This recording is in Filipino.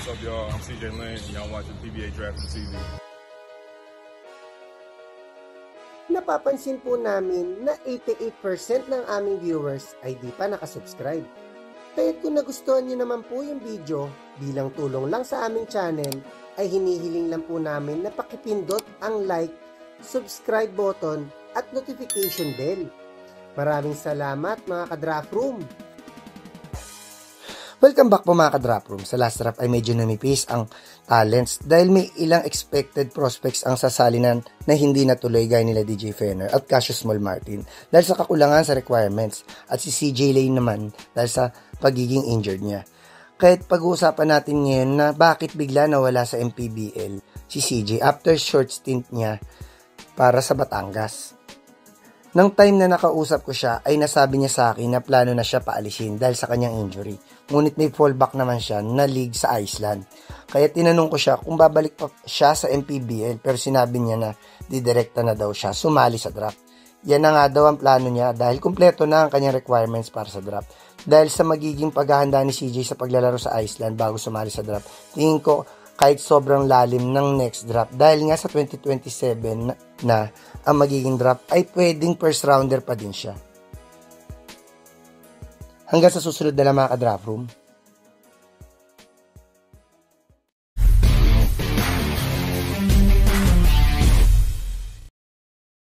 What's up, y'all? I'm CJ Lane, and y'all watching PBA Drafting TV. Napapansin po namin na 88% ng aming viewers ay di pa nakasubscribe. Kaya kung nagustuhan nyo naman po yung video, bilang tulong lang sa aming channel, ay hinihiling lang po namin na pakipindot ang like, subscribe button at notification bell. Maraming salamat mga ka-draft room! Welcome back po mga ka-drop room. Sa last draft ay medyo namipis ang talents dahil may ilang expected prospects ang sasalinan na hindi natuloy gaya nila DJ Fenner at Cassius Small Martin dahil sa kakulangan sa requirements at si CJ Lane naman dahil sa pagiging injured niya. Kahit pag-uusapan natin ngayon na bakit bigla nawala sa MPBL si CJ after short stint niya para sa Batangas. Nang time na nakausap ko siya ay nasabi niya sa akin na plano na siya paalisin dahil sa kanyang injury. Ngunit may fallback naman siya na league sa Iceland. Kaya tinanong ko siya kung babalik pa siya sa MPBL pero sinabi niya na didirekta na daw siya sumali sa draft. Yan na nga daw ang plano niya dahil kumpleto na ang kanyang requirements para sa draft. Dahil sa magiging paghahanda ni CJ sa paglalaro sa Iceland bago sumali sa draft, tingin ko kahit sobrang lalim ng next draft dahil nga sa 2027 na ang magiging draft ay pwedeng first rounder pa din siya. Hanggang sa susunod na lang mga ka-draft room.